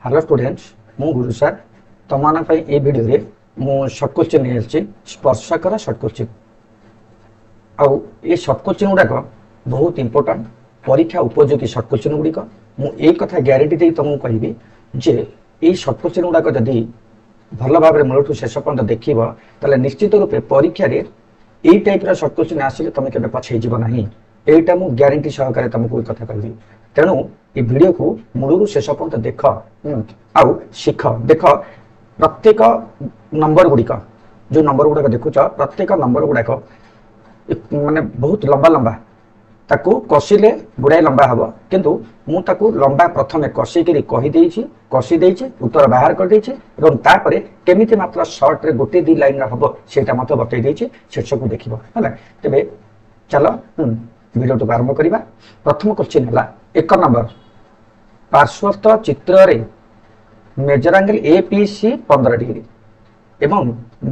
Hello students मु गुरु sir तुम मान ये वीडियो रे मु शॉर्ट क्वेश्चन नहीं स्पर्शकर शॉर्ट क्वेश्चन आउ ये शॉर्ट क्वेश्चन गुड़ाक बहुत इंपोर्टेंट परीक्षा उपयोगी शॉर्ट क्वेश्चन गुड़िक मुझे कथा ग्यारंटी दे तुमको कहबी जे ये शॉर्ट क्वेश्चन गुड़ाक जदि भल भाव मूलठू शेष पर्यटन देख ताले निश्चित रूपे परीक्षा रे यही टाइप शॉर्ट क्वेश्चन आसिले तुम के पछे ना यहीटा मुझे ग्यारंटी सहकार तुमको कथा कहबी तेणु ये वीडियो को मूलरू शेष पर्यटन देख आउ शिख देख प्रत्येक नंबर गुड़िक जो नंबर गुड़ाक देखुच प्रत्येक नंबर गुड़ाक माने बहुत लंबा लंबा ताकू कषिले गुड़ाए लंबा हम किंतु मु ताकू लंबा प्रथमे कषिकी कषि देइछि उत्तर बाहर कर देइछि एवं तापरे केमिति मात्र शॉर्ट रे गोटे दी लाइन हम सेटा मत बतई देइछि शीर्षक को देखिबो हला तबे चलो वीडियो तो आरंभ करिबा। प्रथम क्वेश्चन हला एक नंबर पार्श्वस्थ चित्र रे मेजर एंगल एपीसी 15 डिग्री एवं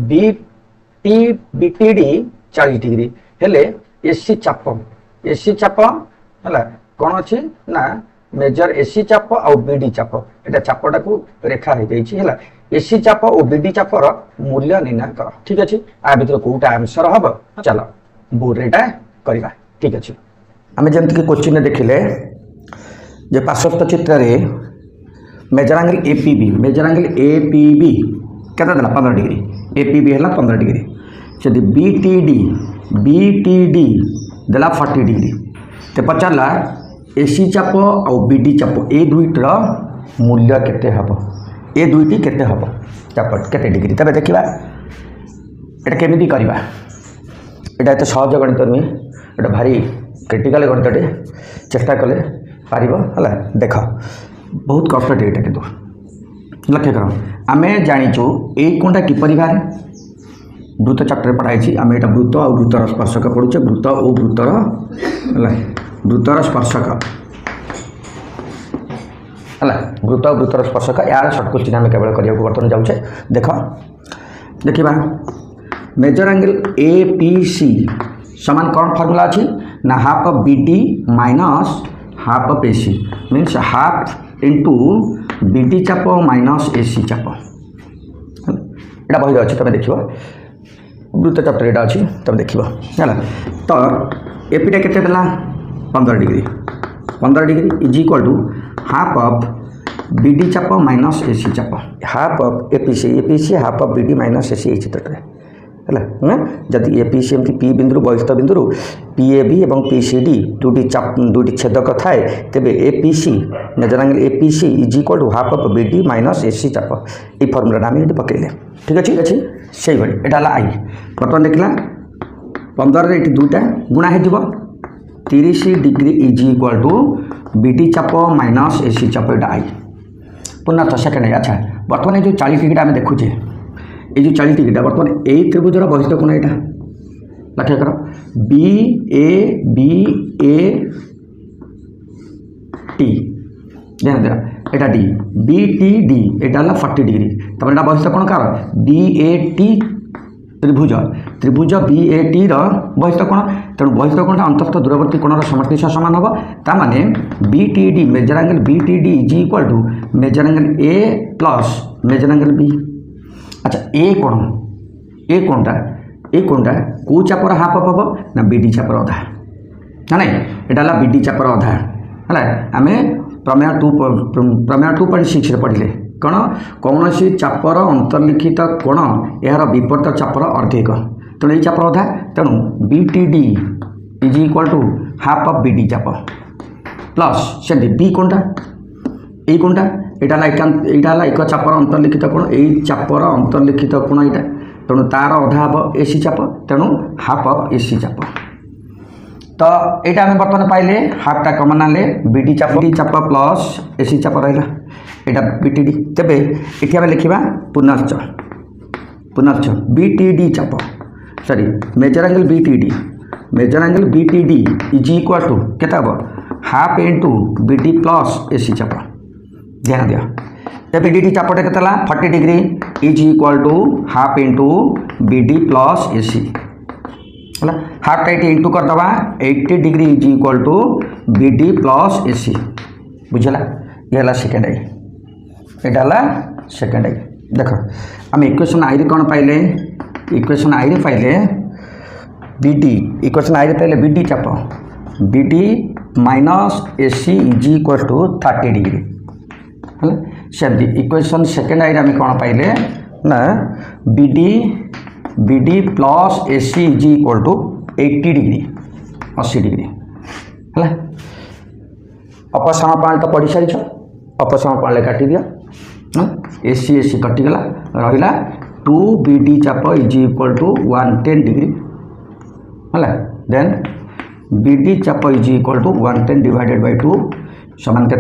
बीटीडी 40 डिग्री हेले एसी चाप हला कौन अच्छी ना मेजर एसी चाप और बीडी चाप एटा चापटा को रेखा हो जाइए है एसी चाप और बीडी चापर मूल्य निर्णय कर ठीक अच्छे आ भर कौटा आंसर हम चलो बोर्ड एटा करवा ठीक अच्छे आम जमीक क्वेश्चन देखिले जे पार्श्वस्थ चित्र रे मेजर एंगल एपीबी केते देला 15 डिग्री एपीबी है 15 डिग्री जदि बीटीडी देला 40 डिग्री तो पचारा एसी चाप और बीडी चाप ए दुईटर मूल्य केते हबो ए दुईटी केते हबो चाप केते डिग्री तबे देखिबा एटा केमिति करबा एटा एते सहज गणित नुहे एटा भारी क्रिटिकल गणितटे चेष्टा कले पारिबो हला देख बहुत कष्ट एटा किंतु लक्ष्य कर आमे जानिचु ए कोनटा किपरि बारे वृत्त चैप्टर पढ़ाई आम यहाँ वृत्त और वृत्तर स्पर्शक पढ़ुचे वृत्त और वृत्तर स्पर्शक है वृत्त और वृत्तर स्पर्शक यार सर्ट क्वेश्चन आम केवल करने बर्तमान जाऊे देखा मेजर एंगल एपीसी समान कौन फर्मूला अच्छी ना half of BD minus half of AC means half into BD चाप माइनस एसी चाप यहाँ बही अच्छी तुम देख वृत्त चैप्टर यहाँ अच्छी तुम देख है तो एपीटा के 15 degree is equal to half of BD चाप माइनस एसी चाप half of APC half of BD minus AC ये चित्र है जदि एपीसी एमती पी बिंदु बहिस्थ बिंदु पीएबी और पीसीडी दुटी छेदक थाए तेबे APC major angle APC is equal to half of BD minus AC चाप ये फर्मुला आम ये पकड़े ठीक अच्छे अच्छे से भाई यहाँ आई बर्तमान देखला 15 ये दुईटा गुणा हो 30 degree is equal to BD चाप माइनस एसी चाप यहाँ आई पुनः सेकेंड अच्छा बर्तमान जो 40 डिग्री आम देखुचे ये जो 40 डिग्री बर्तमान यही त्रिभुजर बहिस्थ कोण यहाँ लक्ष्य कर बी ए टी ध्यान दिया यहाँ डी बी टी डी यहाँ 40 डिग्री तब यहाँ बहिस्थ कोण कार बी ए टी त्रिभुज बी ए टी बहिस्थ कोण तेणु बहिस्थ कोण अंतस्थ दूरवर्ती कोणर समष्टि सह सामान हम ताने B T D major angle B T D is equal to major angle A plus major angle B अच्छा ए कोणटा कौ चापर हाफ अफ हम ना बीडी चापर अधा ना नहीं यहाँ बीडी चापर अधा है आम प्रमेय 2.6 पढ़ले कौन कौन सी चापर अंतर्लिखित कोण यार विपरीत चापर अर्धेक तेणु ये चापर अधा तेणु BTD is equal to half of BD चाप प्लस से बी कोणटा ये कोणटा यहाँ एक चापर अंतर्लिखित कोण यही चापर अंतर्लिखित कोण यहाँ तेणु तार अधा हम एसी चाप तेणु हाफ ऑफ एसी चाप तो यहाँ आम बर्तमान पाइले हाफटा कमन आने बीडी चाप प्लस एसी चाप रहा यहाँ बीटीडी तेबे ये आम लिखा पुनश्च बीटीडी चाप sorry major angle BTD is equal to केता हम half into BD plus AC चाप ध्यान दिया तेज बीडी चापटा के 40 degree is equal to half into BD plus AC है हाफ टाइट इंटू करदे 80 degree is equal to BD plus AC बुझला ये सेकेंड आई यहाँ सेकेंड आई देख आम इक्वेशन आई कौन पाइले इक्वेशन आई पाइले बीडी इक्वेशन आई पाइले बीडी चाप BD minus AC is equal to 30 degree है सेमती इक्वेशन सेकेंड आई आम कौन पाइले ना BD BD plus AC is equal to 80 degree 80 degree है अपसारण प्रणाली तो पढ़ी सारी अपसारण प्रणाली काटी दिया एसी एसी कटिगला रहा 2 बीडी चाप इज इक्वल टू 110 डिग्री है देन बीडी चाप is equal to 110 divided by 2 समान के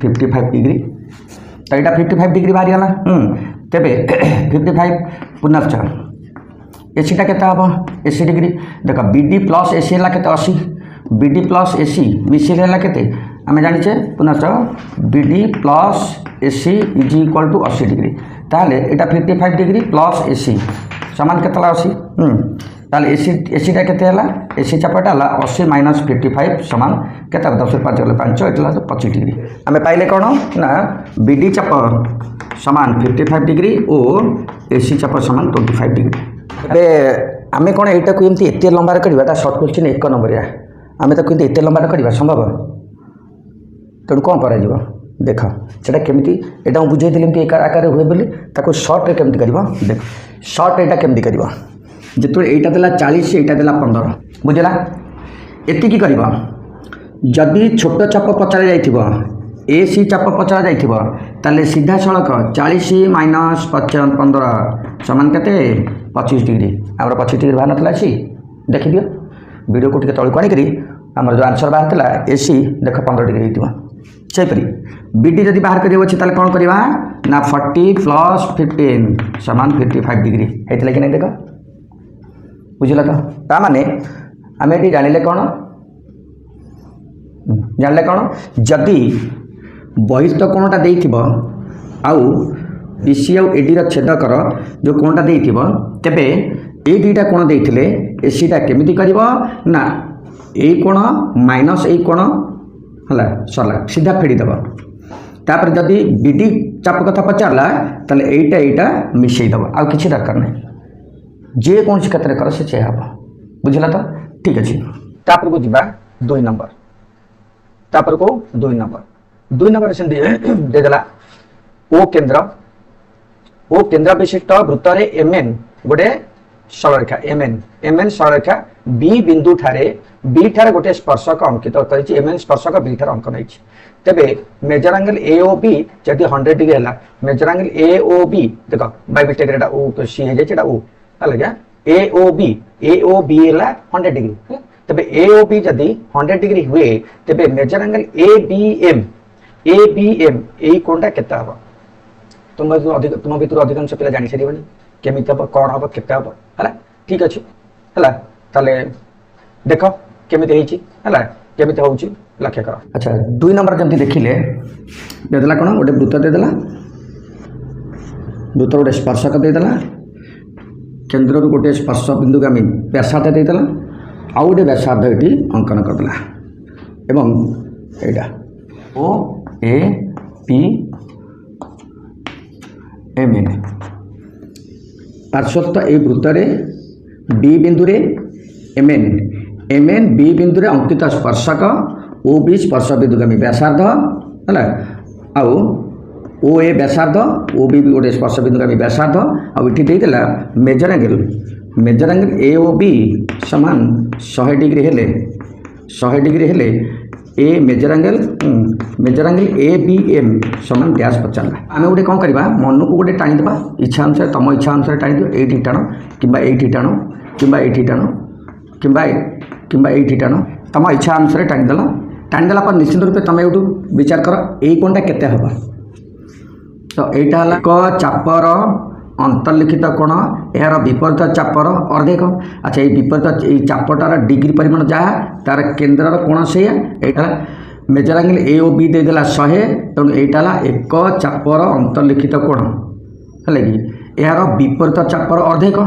55 डिग्री तो यहाँ 55 डिग्री बाहरी गला तेबे 55 पुनश्च एसीटा के एसी डिग्री देख बीडी प्लस एसी है के 80 बीडी प्लस एसी मिसिल है के आम जाचे पुनश्च BD plus AC is equal to 80 degree ताहले यहाँ 55 डिग्री प्लस एसी समान के 80 ताहले एसीटा के एसी चापटा है 80 माइनस 55 समान के 10 5 गले 5 ये 25 डिग्री आम पाइले कौन ना बीडी चाप समान 55 डिग्री और एसी चाप समान 25 डिग्री ए आम कौन यहाँ को एमती एत लंबार करवा सर्ट क्वेश्चन 1 नंबरिया आम तो एत लंबार करवा संभव तेणु कौन कर देख से केमी यहाँ बुझे एक आकार हुए बोली सर्ट्रे केमती कर देख सर्ट यहाँ केमती कर जो यहाँ देला 40 यहाँ देला 15 बुझेगा एतिकी कर जदि छोट चाप पचरा जा एसी चाप पचरा जा सीधा सड़क 40 माइनस 15 समान के 25 डिग्री आम 25 डिग्री बाहर नाला सी देखी दियो वीडियो को तौक आनिकी आमर जो आंसर बाहर था एसी देख 15 डिग्री हो सेपरी बीडी जब बाहर कर कौन करवा ना 40 प्लस 15 समान 55 डिग्री होता कि नहीं देख बुझल तो ताने आम ये जानिले कौन जानिले कौन जदि बहिस्थ कोणटा देइथिबो आउ बीसी आउ एडी छेदकर जो कोणटा देइथिबो तेबे ए दुईटा कोण देइथिले एसीटा केमिति करिवो ना ए कोण माइनस ए कोण है सरला सीधा फेड़ीदेव तापर जदि बीडी चाप कथा पचारा ताले एटा एटा मिसेईदेव आउ किसी दरकार नहीं जेकोसी क्षेत्र कर से हम बुझला तो ठीक अच्छे तापर को जीवा 2 नंबर तापर को 2 नंबर से देदेला ओ केन्द्र विशिष्ट वृत्त एमएन गोटे सरलरेखा एमएन सरलरेखा बी बिंदु ठारे बी ठारे गोटे स्पर्शक अंकित कर एमएन स्पर्शक बी ठारे अंकन होती तेबे major angle A O B जदि 100 डिग्री है measure angle A O B देख बाय मिस्टेक ओ सी है जेटा ओ है ए ओ बी है 100 डिग्री तेबे ए ओ बी जदि 100 डिग्री हुए तेबे major angle A B M A कोणटा केते हबो तुम भीतर अधिकांश पिला जानि सारिबनी केमिति हबो कौन हबो केते हबो है ठीक अच्छे है ताले देख केमिति होइछि है केमिति होउछि लक्ष्य कर अच्छा 2 नंबर जमती देखिले देदेला कौन गोटे वृत्त देदेला वृत्त गोटे स्पर्शक देदेला केन्द्र गोटे स्पर्श बिंदु को आम व्यासार्ध देदेला आउ गोटे व्यासार्ध ये अंकन करदेला एवं एटा ओ ए पी एम एन पार्श्वस्थ ए वृत्त बी बिंदु एम एन बी बिंदु अंकित स्पर्शक ओ बी स्पर्श बिंदु को आम व्यासार्ध है आउ ओ ए व्यासार्ध ओ बी गोटे स्पर्श बिंदु को आम व्यासार्ध आउ इठी देदेला major angle A O B समान 100 डिग्री हेले 100 डिग्री हेले A major angle A B M समान डैश पचारा आम गोटे कौन करवा मन को गोटे टाणीदेवा इच्छा अनुसार तुम इच्छा अनुसार टाणी दियो ये टाण कि टाण कि टाण कि टाण तुम इच्छा अनुसार टाणीदेला पर निश्चित रूप तुम यूँ विचार कर यही कोणटा केते हबो तो यहाँ है एक चापर अंतर्लिखित कोण यार विपरीत चापर अर्धेक अच्छा ये विपरीत ये चापटार डिग्री परिमाण जहाँ तार केन्द्र कोण से यहाँ major angle A O B देदेला 100 तेणु यहाँ एक चापर अंतर्लिखित कोण है कि यार विपरीत चापर अर्धेक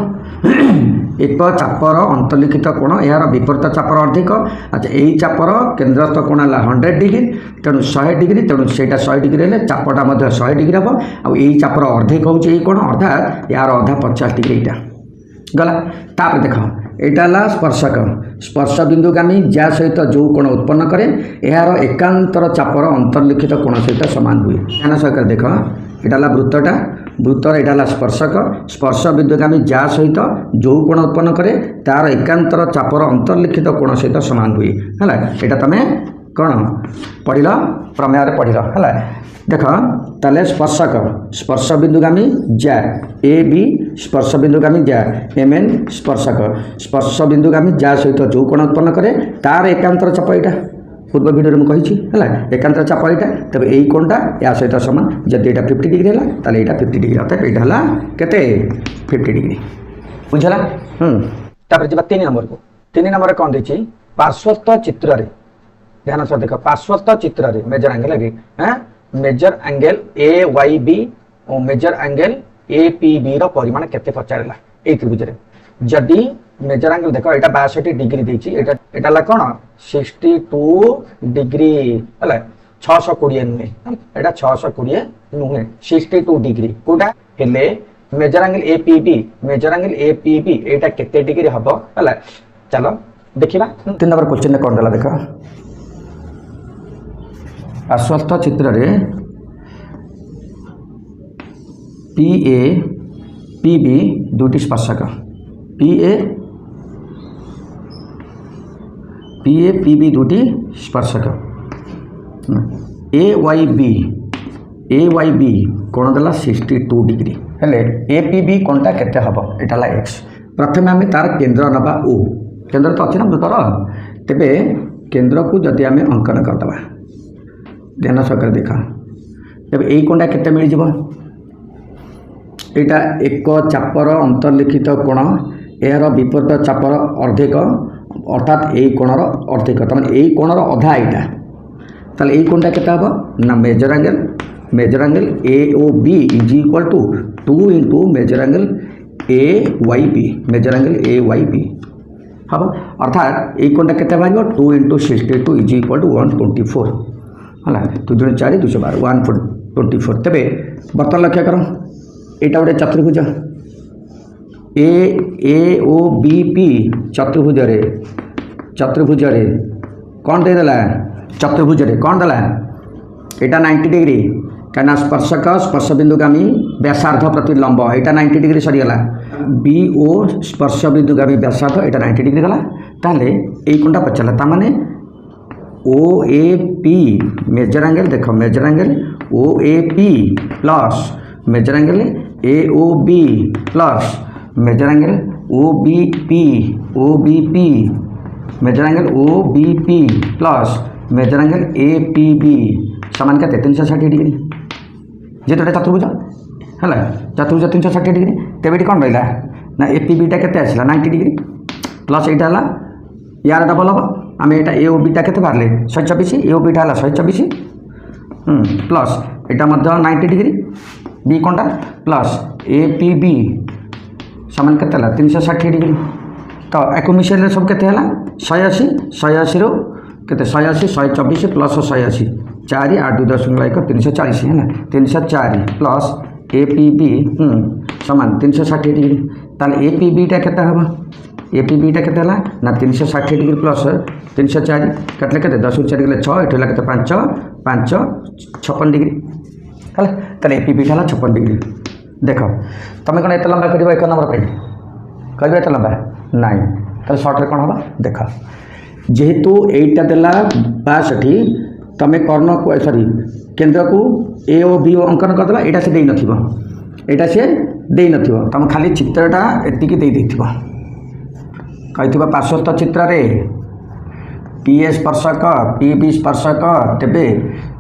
एक चापर अंतर्लिखित कोण यार विपरीत चापर अधिक। अच्छा यही चापर केन्द्रस्थ कोण है 100 डिग्री तेणु 100 डिग्री तेणु से 100 डिग्री हेल्ले चापटा 100 डिग्री हम आई चापर अर्धेक हूँ कोण अर्थात यार अधा 50 डिग्री यहाँ गला। तापर देख यहाँ स्पर्शक स्पर्श बिंदुगामी ज्या सहित जो कोण उत्पन्न करे यार एकांतर चापर अंतर्लिखित कोण सहित सामान हुए। ध्यान सहकार देख यहाँ वृत्तटा वृत्तर यहाँ स्पर्शक स्पर्श बिंदुगामी ज्या सहित जो कोण उत्पन्न करे तार एकांतर चापर अंतर्लिखित कोण सहित सामान हुए है। यहाँ तुम कौन पढ़ प्रमेय पढ़ है देख ताले स्पर्शक स्पर्श बिंदुगामी ज्या ए बी स्पर्श बिंदुगामी ज्या एम एन स्पर्शक स्पर्श बिंदुगामी ज्या सहित जो कोण उत्पन्न करे तार एकांतर चाप यहाँ पूर्व भिडियो में कही है एकांतर चाप यहाँ तब यही कोणटा या सहित सामान जब यहाँ 50 डिग्री है ताले यहाँ 50 डिग्री अर्थात यहाँ केते 50 डिग्री बुझला। तापर जा 3 नंबर को 3 नंबर कौन देखिए पार्श्वस्थ चित्र रे ध्यान सह देख पार्श्वस्थ चित्र रे मेजर एंगल लगे major angle A Y B और major angle A P B रो परिमाण केते पचारला ए त्रिभुज रे जदि मेजर एंगल देखो एटा 62 डिग्री देछि एटा ला कोन 62 डिग्री हला 620 नुहे एटा 620 नुहे 62 डिग्री कोटा हेले measure angle A P B एटा केते डिग्री हबो हला चलो देखिबा। 3 नंबर क्वेश्चन कोन दला देखो पार्श्वस्थ चित्र रे पी ए पी बी दुटी स्पर्शक पी ए पी बी दुटी स्पर्शक ए वाई बी कोण देला 62 डिग्री हेले ए पी बी कोणटा केते हबो एटा ला एक्स। प्रथमे आमे तार केंद्र नबा ओ केंद्र तो अछि ना वृत्तर तेबे केंद्र को जदि आमे अंकन करदबा ध्यान सहकार देखा तब यही कोणटा केते मिल जिवो एटा एक चापर अंतर्लिखित कोण यार विपरीत चापर अर्धेक अर्थात यही कोणर अर्धेक तमाने यही कोणर अधा यहाँ ताले यही कोणटा केते हबो ना measure angle A O B is equal to 2 into measure angle A Y B measure angle A Y B हम अर्थात यही कोणटा केते भागो 2 इंटू 62 इज इक्वल टू 124 है 2 4 212 124 तेरे बर्तन लक्ष्य कर यहाँ गोटे चतुर्भुज ए ओ बी पी चतुर्भुज रे कौन देदेला चतुर्भुज रे कौन देला यहाँ 90 डिग्री कहीं स्पर्शक स्पर्श बिंदुगामी व्यासार्ध प्रति लंब यहाँ 90 डिग्री सरीगला बी ओ स्पर्श बिंदुगामी व्यासार्ध यहाँ 90 डिग्री गला ताले यही कोणटा पचारा ताने O A P measure angle देख measure angle O A P plus major angle A O B plus major angle O B P measure angle O B P plus major angle A P B समान के 360 degree जेतोटे चतुर्भुज है चतुर्भुज 360 degree तेबे कौन रहा ना ए पी बीटा के आसला 90 डिग्री प्लस यहाँ है यार डबल हम आम यहाँ ए ओ बीटा के बाहर 124 ए ओ बीटा है 124 प्लस यहाँ 90 डिग्री बी कोणटा प्लस ए पी बी सामान के 360 डिग्री तो एक मिसेल सब के 180 180 रो के 180 124 प्लस 180 4 8 2 10 1 340 है ना 304 प्लस ए पी बी सामान 360 डिग्री ताले ए पी बीटा के हम ए पी बीटा के ना 360 डिग्री प्लस 304 कटले के 10 4 गले 6 एट है के 5 5 56 डिग्री है ताले ए पी बीटा 56 डिग्री देख तुम कौन एत लंबा कर 1 नंबर कर एत लंबा नाई तो सर्ट्रे कौन हम देख जेहेतु यहीटा देला 62 तुम कर्ण को सॉरी केंद्र को ए ओ बी अंकन करदेला यहाँ से यहाँ से दे न तुम खाली चित्रटा एतिकी दे देथिबो कही पार्श्वस्थ चित्र रे पी ए स्पर्शक पी बी स्पर्शक तेबे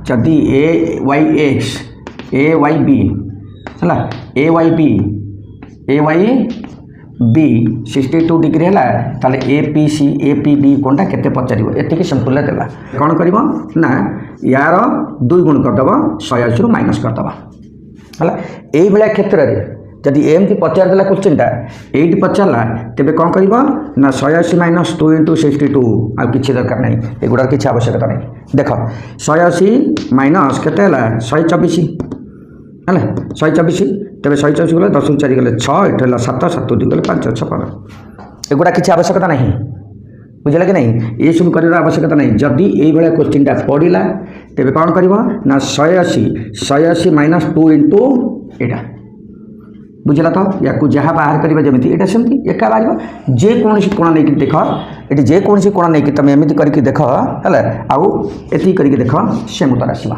जदि ए वाई बी है ए वाई बी 62 डिग्री है ताले ए पी बी कोणटा केते पचारिबो एतिकी सिंपल देला कौन करिबो ना यार 2 गुण करदेव 180 रु माइनस करदेव है यही भाया क्षेत्र में जदि एमती पचार देला क्वेश्चनटा एट पचारा तेरे कौन कर ना 180 माइनस 2 इंटू 62 आ कि दरकार नहीं एगुड़ा किसी आवश्यकता नहीं देख 180 माइनस के 124 है 124 तेरे 124 गले 10 4 गले 6 ये 7 7 2 गले 5 56 एगुड़ा किसी आवश्यकता नहीं बुझे कि नहीं ये सब कर आवश्यकता नहीं जदि ये क्वेश्चनटा पड़ा तेरे कौन कर ना 180 माइनस 2 इंटू एटा बुझला तो या जहाँ बाहर करवा जमी यहाँ सेमती एका बाहर जेकोसी कोण नहीं देख ये जेकोसी कोण नहीं तुम एमती करके देख है आउ ये करके देख सेम उत्तर आसवा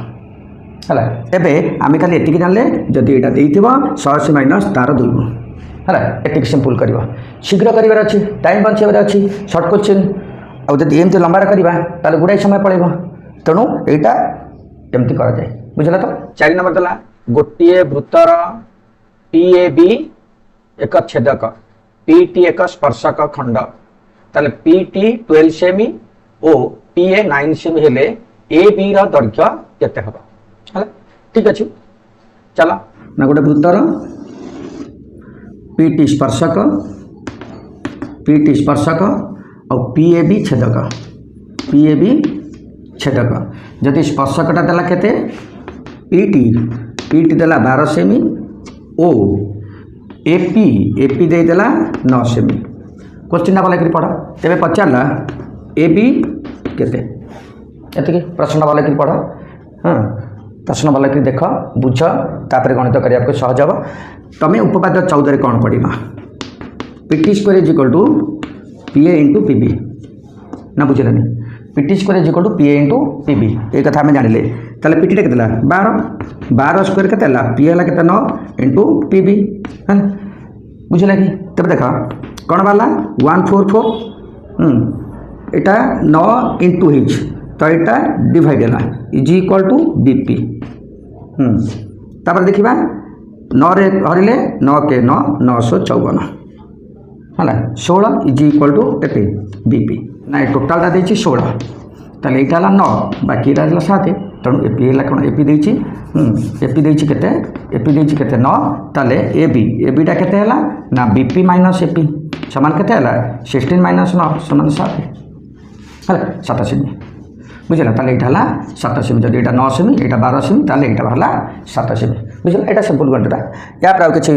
है एबे आम खाली ये जानले जदि यहाँ देती 180 माइनस तार 2 गुण है ये सिंपल कर शीघ्र कर टाइम बचार अच्छी सर्ट क्वेश्चन आमती लंबार करवा गुड़ाई समय पड़े तेणु यहाँ एमती कर जाए बुझला तो 4 नंबर देला गोटे वृत्तर PAB एक छेदक PT एक स्पर्शक खंड ताले PT 12 सेमी और PA 9 सेमी हेले AB रा दैर्घ्य केते हबो हला ठीक अछि चला ना गोटे वृत्तर PT स्पर्शक और PAB छेदक जदि स्पर्शकटा देला केते PT देला 12 सेमी ओ एपी देदेला 9 सेमी क्वेश्चन भल कर पढ़ तेरे पचारा AB केते ये प्रश्न भल कर पढ़ हाँ प्रश्न भल कर देख बुझ तापर गणित करने को सहज हम तुम्हें उपपाद्य 14 कौन पढ़ा PT square is equal to PA into PB ना बुझेनि PT square is equal to PA into PB ये कथा आम जानिले ताले PT टा केतेला 12 स्क्वायर केते PA ला केते 9 इंटू PB है बुझला कि तब देखा कौन बाला 144 एटा 9 इंटू हिज तो यहाँ डिवाइड है इज इक्वल टू BP तापर देखा 9 रे हरिले 9 के 9 954 है 16 is equal to AP BP ना टोटालटा देछि 16 ताले एटा 9 बाकी 7 तेणु एपी है कौन एपी देछि एपी देछि केते 9 ताले एबीटा केते हला ना BP माइनस एपी समान केते हला 16 माइनस 9 समान 7 है 7 सेमी बुझला ताले एटा हला 7 सेमी जदि एटा 9 सेमी एटा 12 सेमी ताले एटा हला 7 सेमी बुझला एटा सिंपल गणितटा या पर किछि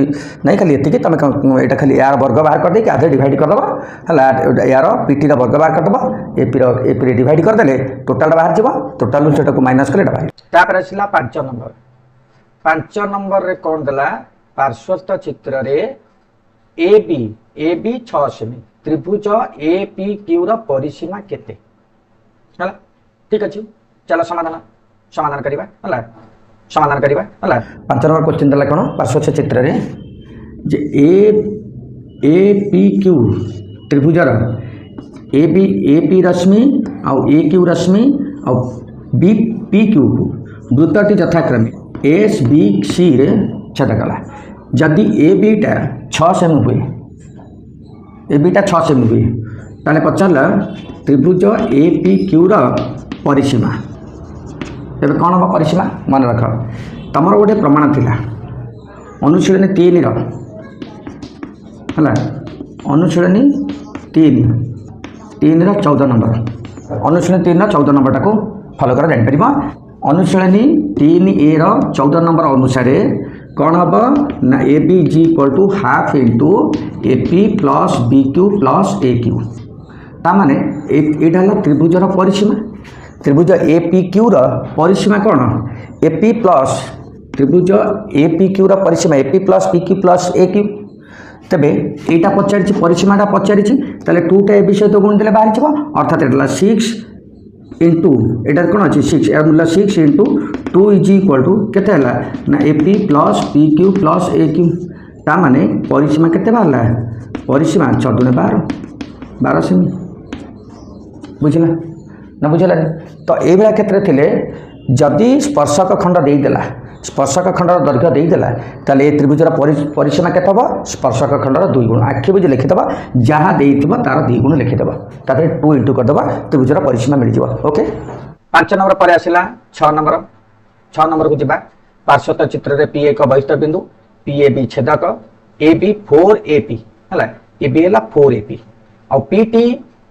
नहीं खाली एतिके तुम एटा खाली यार वर्ग बाहर कर दे कि आधे डिवाइड कर दबो हला यार PT रा वर्ग बाहर कर दबो एपी रे डिवाइड कर देले टोटल बाहर जीवो टोटल सेटा को माइनस करे एटा बाहर तापर आसिला 5 नंबर रे कोन देला पार्श्वस्थ चित्र रे AB 6 सेमी त्रिभुज APQ रा परिसीमा केते हला ठीक अछि चलो समाधान करिबा हला 5 नंबर क्वेश्चन देला कोन पार्श्वस्थ चित्र रे जे APQ त्रिभुजर AP रश्मि और AQ रश्मि और BPQ वृत्तटी यथाक्रमे SBC रे छेद कला जदि ABटा 6 सेमी हुए ताले पचारा त्रिभुज APQ रा परिसीमा तेरे कौन हम परिसीमा मन रख तमर गोटे प्रमाण थिला अनुशीलनी 3 है अनुशीलनी 3 14 नंबर अनुशीलनी 3 14 नंबर टाको फॉलो कर जान परिबा अनुशीलनी 3A 14 नंबर अनुसार कौन हम ना AB is equal to half into AP plus BQ plus AQ ता माने एटा हला त्रिभुजर परिसीमा त्रिभुज APQ परिसीमा कौन AP प्लस त्रिभुज APQ परिसीमा AP plus PQ plus AQ तेबे एटा पचारि परिसीमाटा पचारि ताले 2 टा ए विषय तो गुण देले बाहर छबो अर्थात एटा 6 इंटू एटा कोन अछि 6 ए मूल्य 6 इंटू 2 इज इक्वल टू केते हला ना AP plus PQ plus AQ ता माने परिसीमा केते बाहरला परिसीमा 14 12 सेमी बुझला ना बुझला तो ये क्षेत्र थे जदि स्पर्शक खंड देदेला स्पर्शक खंडर दैर्घ्य देदेला ताले त्रिभुजर परिसीमा केते हम स्पर्शक खंडर 2 गुण आखि बुझे लिखिदेव जहाँ देथिबो तार 2 गुण लिखिदेव तापर 2 इंटू करदेवा त्रिभुजर परिसीमा मिल जाव ओके 5 नंबर पर आसिला 6 नंबर को जीवा पार्श्वस्थ चित्र रे P एक बहिष्ठ बिंदु PAB छेदक ए बी 4AP है ए बी है 4AP और पीटी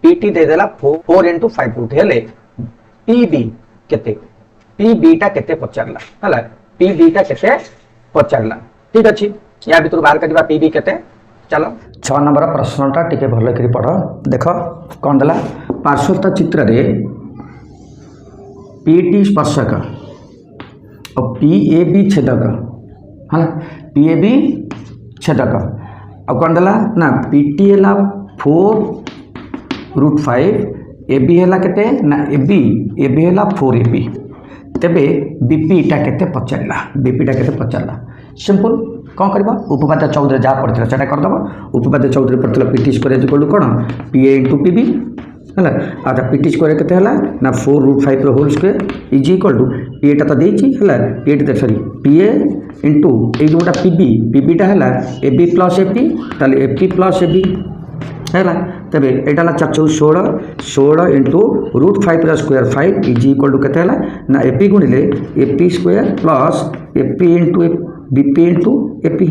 पीटी दे देला 4 into 5 रूट हेले पीबी केते पीबीटा केते पचारला हला पीबीटा केते पचारला ठीक अछि या भितर बाहर करिबा पीबी केते चलो 6 नंबर प्रश्नटा टिके भलो करी पढ़ देख कोन देला पार्श्वता चित्र रे पीटी स्पर्शक और पीएबी छेदक है पीएबी छेदक और कौन देला ना पीटी है 4√5 एबी है केते ना एबी है 4AB तेबे बीपीटा केते पचारला बीपीटा केते पचारला सिंपल कौन करबा उपपाद्य चौधरी जहाँ पड़ता है करदेव उपपाद्य चौधरी पड़ता पीटी स्क्वायर इक्वल टू कौन पीए इंटू पीबी है अच्छा पीटी स्क्वायर केते है ना 4√5 whole square is equal to पीएटा तो देछि है पीएटा सॉरी पीए इंटू ए जोटा पीबी पीबीटा है एबी प्लस एपी ताले एपी प्लस एबी है तेरे यहाँ 4 × 16 16 into √5 square 5 is equal to केते ना एपी गुणिले AP square plus AP into BP into AP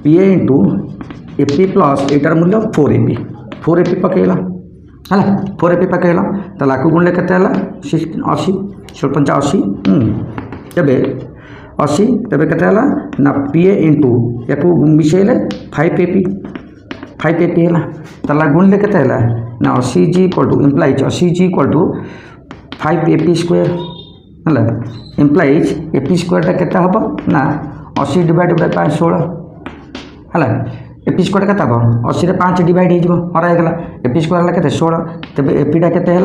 PA into AP plus एटार मूल्य 4AP पकईला है 4AP पकईला ताला आकु गुणले केते 80 55 80 तेबे 80 तेबे केते ना पीए इंटू याकु मिसेले 5AP है ताला गुणले केते ना 80 जी इक्वल टू इम्प्लाइज 80 जी इक्वल टू 5AP स्क्वायर है इम्प्लाइज एपी स्क्वायर केते हम ना 80 डिवाइड बाय 5 16 है एपी स्क्वायर केते हम 80 रे 5 डिवाइड हो हरा गला एपी स्क्वायर केते 16 तबे एपीटा केते है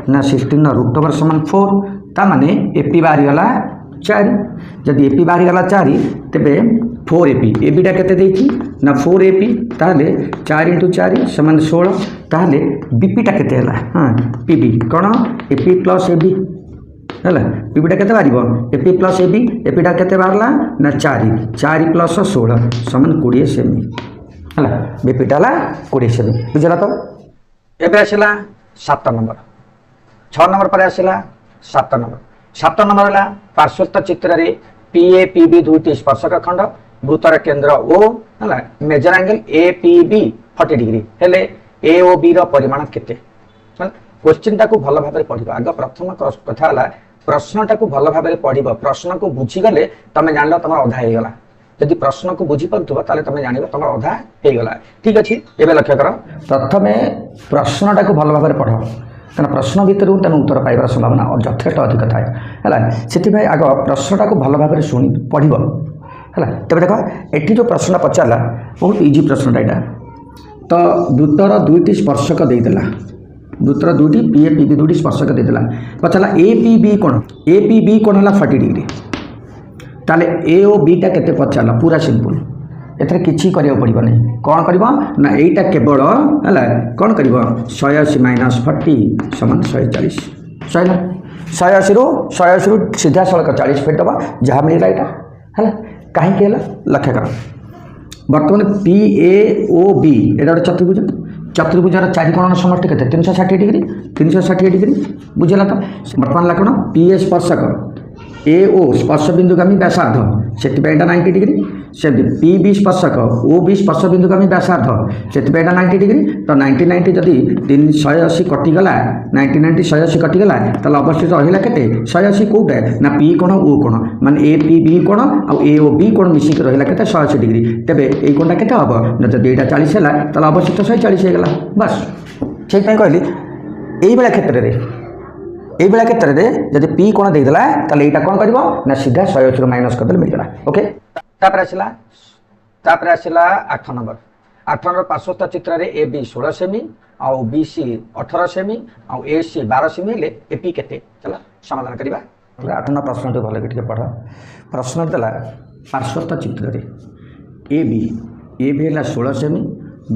ना 16 रूट ओवर समान 4 ता माने एपी बाहरी गला 4 जदि एपी बाहरी गला 4 तबे 4AP एबीटा केते देछि ना 4AP ताले 4 × 4 समान 16 ताले बीपीटा केते है हां पीबी कोन एपी प्लस एबी है पीबीटा केते बारिबो एपी प्लस एबी एपीटा केते बारला ना 4 प्लस 16 समान 20 सेमी है बीपीटा 20 सेमी बुझला तो एबे आसला 7 नंबर 6 नंबर पर आसला 7 नंबर है पार्श्वस्थ चित्र रे पीए पीबी दुईटी स्पर्शक खंड वृत्तर केंद्र ओ है मेजर एंगल एपीबी 40 डिग्री हेले ए ओ बी रो परिमाण केते क्वेश्चन टाको भल भाबरे पढिबा आग प्रथम कथा हला प्रश्न टाको भल भाबरे पढिबा प्रश्न को बुझी गले तमे जानलो तमर अधा हे गला यदि प्रश्न को बुझी परथबा ताले तमे जानिबो तमर अधा हे गला ठीक अछि एबे लक्ष्य करो प्रथमे प्रश्न टाको भल भाबरे पढो कारण प्रश्न भितर तेन उत्तर पाइबार संभावना यथेष्ट अधिक थाए है से आग प्रश्नटा को भल भाव शुणी पढ़ है तेज देख ये जो प्रश्न पचारा बहुत इजी प्रश्नटा यहाँ तो वृत्तर दुईटी स्पर्शक देदेला वृत्तर दुईटी पीए पीबी दुईटी स्पर्शक देदेला पचारा एपीबी कोण एपीबी कोण है 40 डिग्री ताले ए ओ बीटा केते पचारा पूरा सिंपल एथरे किछि करियो पड़िबो नै कोन करबो ना एटा केवल हला कोन करबो 180 - 40 समान 140 180 रो सीधा सड़क 40 फीट दबा जहाँ मिलला एटा हला काहे केला लक्ष्य कर वर्तमान पी ए ओ बी एटा चतुर्भुज चतुर्भुजर चारि कोण समष्टि केते 360 डिग्री बुझला तो वर्तमान लक्षण पी ए स्पर्शक ए ओ स्पर्श बिंदुगामी व्यासार्ध से 90 डिग्री से पी बी स्पर्शक ओ बी स्पर्श बिंदुगामी व्यासार्ध से 90 डिग्री तो 90 90 जदि 180 कटिगला 90 90 180 कटिगला ताले अवशिष्ट रहिला केते 180 कोउटा ना पी कोण ओ कोण माने ए पी बी कोण आ ए ओ बी कोण मिसिक रहिला केते 180 डिग्री तेबे ए कोणटा केते हबो न जदि एटा 40 हैला ताले अवशिष्ट 140 हे गेला बस ठीक पई कहली एई बेला क्षेत्र रे ये क्षेत्र में जब पी कोण देदेला ताले एटा कोण करबो ना सीधा 180 रो माइनस कर देले मिल गला ओके तापर आसिला 8 नंबर पार्श्वस्थ चित्र रे ए बी 16 सेमी आ बी सी 18 सेमी आ ए सी 12 सेमी ले ए पी केते चला समाधान करबा 8 नंबर प्रश्न तो भले के पढ़ प्रश्न देला पार्श्वस्थ चित्र रे ए बी है 16 सेमी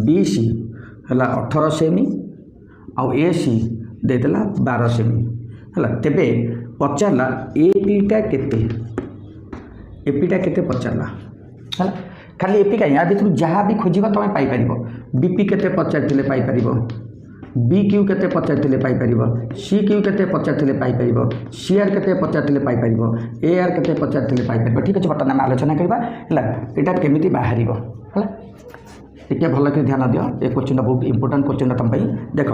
बी सी है 18 सेमी आ ए सी देदेला 12 सेमी है तेबे पचारा एपीटा केते पचारा है खाली एपी कहीं या भर जहाँ भी खोज तुम पाइपर बीपी केते पचारे पाइपर बी क्यू केते पचारे पाइपर सी क्यू केते पचारे पाइपर सी आर केते पचारे पाइपर ए आर केते पचारे पाइपर ठीक अच्छे बर्तमान आम आलोचना करवा है यहाँ केमी बाहर है टिके भल के ध्यान दियो ए क्वेश्चन बहुत इंपोर्टेंट क्वेश्चन तुम देख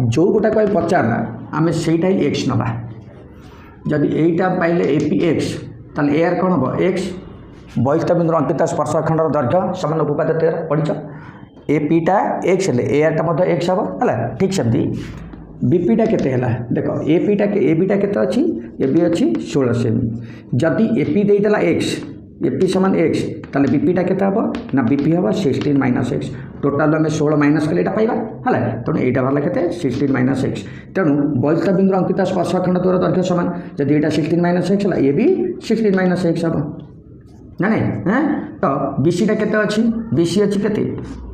जो गोटा को पचारा आम से एक्स नवा जदि यहीटा पाइले एपी एक्स ताले एआर कौन हम एक्स बहिष्ठ बिंदु अंकित स्पर्शखंडर दैर्घ्य समान उपपाद्य 13 पढ़ी एपीटा एक्स हेले एआरटा एक्स हम है ठीक सेमती बीपीटा केते है देख एबीटा केते अच्छी एबी अच्छी 16 सेमी जदि एपी देदेला एक्स एपी समान एक्स ताले बीपीटा केते हम ना बीपी हम 16 माइनस एक्स टोटाल आम 16 माइनस कले पाइबा है तेणु यहाँ बाहर केते 16 माइनस एक्स तेणु बहिष्ठ बिंदु अंकित स्पर्शखंड द्वारा दैर्घ्य समान जदि यहाँ 16 माइनस एक्स है ये भी 16 माइनस एक्स हम ना नहीं हाँ तो बीसीटा केते अच्छी बीसी अच्छी केते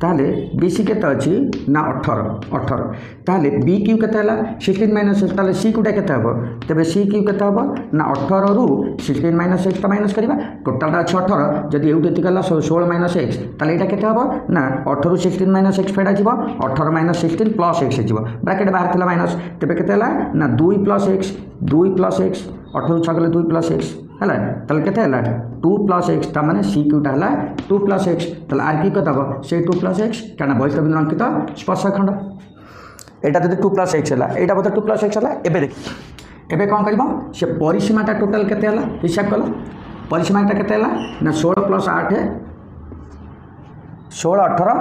ताले बीसी केते अच्छी ना 18 ताले बी क्यू केते हला 16 माइनस एक्स ताले सी क्यूटा केते हबो तबे सी क्यू केते हबो ना 18 रु 16 माइनस एक्स माइनस करबा टोटालटा अच्छी 18 जदि एउटे गला 16 माइनस एक्स ताले एटा केते हबो ना 18 रु 16 माइनस एक्स फेडा जीवो 18 माइनस 16 प्लस एक्स जीवो ब्रैकेट बाहर थिला माइनस तबे केते हला ना 2 प्लस एक्स 18 छगले 2 प्लस एक्स है ताले केते हला 2 प्लस एक्स तार सी क्यूटा है 2 प्लस एक्स ताले आर की कत हम से 2 प्लस एक्स क्या बहिष्ठ बिंदु अंकित स्पर्शखंड यहाँ जब 2 प्लस एक्स है यहाँ बोधे 2 प्लस एक्स है एवं देख एवं कौन कर से परिसीमाटा टोटाल केते है हिसाब कल परिसीमाटा केते है ना 16 प्लस 8 16 18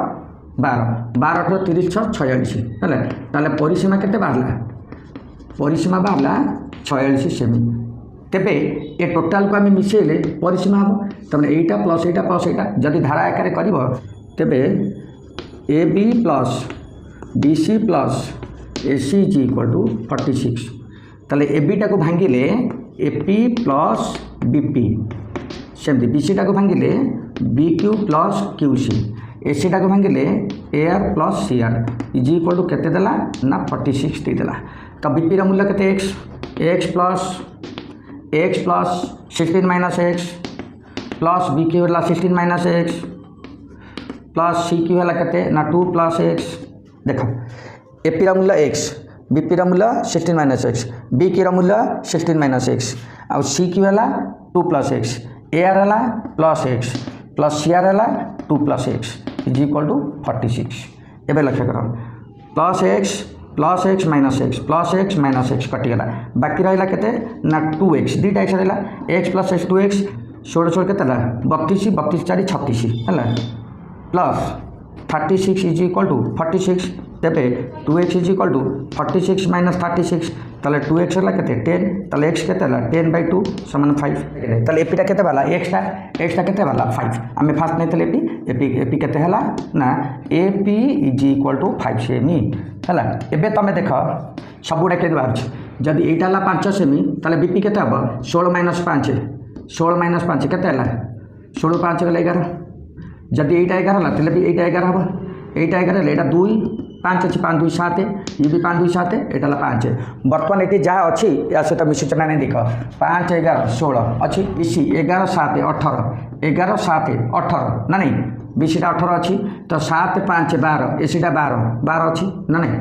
12 12 18 30 6 46 है ताले परिसीमा केते बाहरला परिसीमा बाहरला 46 सेमी तेबे ए टोटाल को आम मिसेले परिसीमा हम तमें एटा प्लस एटा जदि धारा आकार कर तेबे A B plus B C plus A C is equal to 46 ताले ए बीटा को भांगिले A P plus B P सेमती बी सीटा को भांगिले B Q plus Q C A सीटा को भांगिले A R plus C R is equal to केते देला ना 46 देदेला तो बीपी रा मूल्य केते x plus 16 minus x plus B Q है 16 minus x plus C Q है केते ना 2 प्लस एक्स देख एपी रा मूल्य एक्स बीपी रा मूल्य 16 माइनस एक्स बी क्यू रा मूल्य 16 माइनस एक्स आ सी क्यू है 2 प्लस एक्स ए आर है plus x plus C R है 2 plus x is equal to 46 एवं लक्ष्य कर प्लस एक्स माइनस एक्स कटिगला बाकी रहा के ना 2x दुईटा एक्स रहा एक्स प्लस एक्स 2x 16 के 32 32 4 36 है प्लस 36 इज इक्वल टू 46 तेरे 2x is equal to 46 minus 36 ताले 2x है के 10 ताले x के 10/2 समान 5 ताले एपीटा के एक्सटा के 5 आम फास्ट नहीं एपी के ना एपी इज इक्वल टू 5 सेमी है एवं तुम देख सबुटा के बाहर जदि यहाँ 5 सेमी ताले बीपी के 16 माइनस 5 के 16 5 गले 11 जदि यहाँ 11 है भी यहाँ 11 हम यहाँ 11 यहाँ 2 5 अच्छी 5 2 7 ये भी 5 2 7 यहाँ 5 बर्तमान ये जहाँ अच्छी या सहित मिशुच ना नहीं देख 5 11 16 अच्छी बीसी 11 7 18 11 7 18 ना नहीं बीसीटा 18 अच्छी तो 7 5 12 एसीटा 12 अच्छी ना नहीं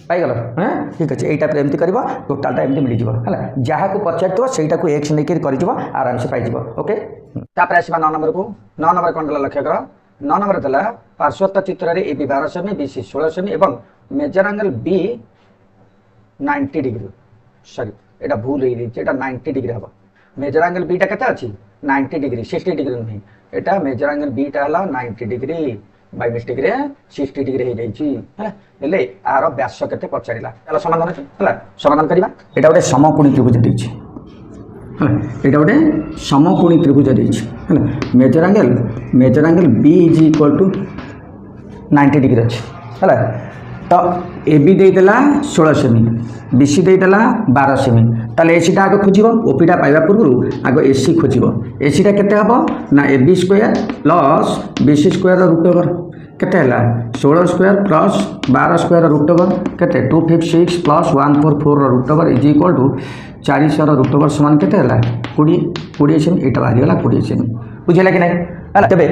पाइगल हाँ ठीक अच्छे यही टाइप एमती कर टोटालटा एमती मिल है जहाँ को पचार से एक्स नहीं कर आराम से पाइज ओके तापर आसवा 9 नंबर को 9 नंबर कौन लक्ष्य कर 9 नंबर था पार्श्वत्व चित्र ए बी 12 सेमी बी सी 16 सेमी एवं major angle B 90 degree sorry एटा भूल हो जाए 90 डिग्री हम मेजर एंगल बीटा केते अच्छी 90 डिग्री 60 डिग्री नुहे एटा मेजर एंगल बीटा है 90 डिग्री बाय मिस्टेक रे 60 डिग्री हो जाइए आर व्यास केते पचारा चलो समाधान है समाधान करवा एटा गोटे समकोणी त्रिभुज देछि एटा गोटे समकोणी त्रिभुज देछि major angle B is equal to 90 degree अच्छी है तो ए बी देदेला 16 सेमी बी सी देदेला 12 सेमी ताले एसीटा आगे खोज ओपीटा पाइबा पूर्व आगे एसी खोज एसीटा केते हम ना A B square plus B C square root over केते हला 16 square plus 12 square root over केते 256 plus 144 root over is equal to 400 root over समान केते हला 20 सेमी एटा बाहरी गला 20 सेमी बुझेला कि नहीं हला तबे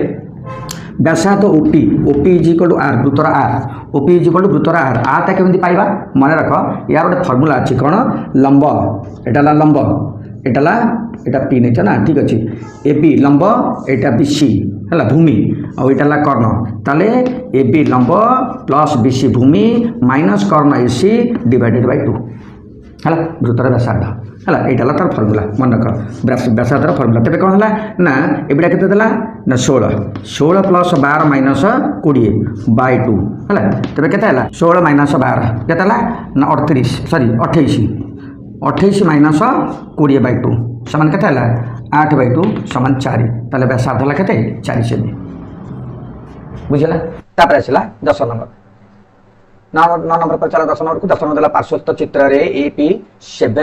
व्यासार्ध OP is equal to R वृत्तर R OP is equal to वृत्तर आर आरटा केमती पाइबा मन रख यार गोटे फर्मूला अच्छी कौन लंब एटा लंब एटा पी नहीं ना ठीक अच्छे ए बी लंब एटा बी सी है भूमि आईटा कर्ण ताले ए बी लंब प्लस बी सी भूमि माइनस कर्ण ए सी डिवाइडेड बाय 2 है वृत्तर व्यासार्ध है यहाँ तार फर्मूला मन रख व्यासार्धर फर्मूला तेज कौन है ना एबिटा के 16 16 प्लस 12 माइनस 20 बाय 2 है तेज के 16 माइनस 12 के ना 38 सॉरी 28 माइनस 20 बाय 2 समान के 8 बाय 2 समान 4 ताले व्यासार्ध है के 4 सेमी बुझला तापर आसला 10 नंबर 9 नंबर पर चला 10 नंबर को 10 नंबर पार्श्वस्थ चित्र रे एपी 7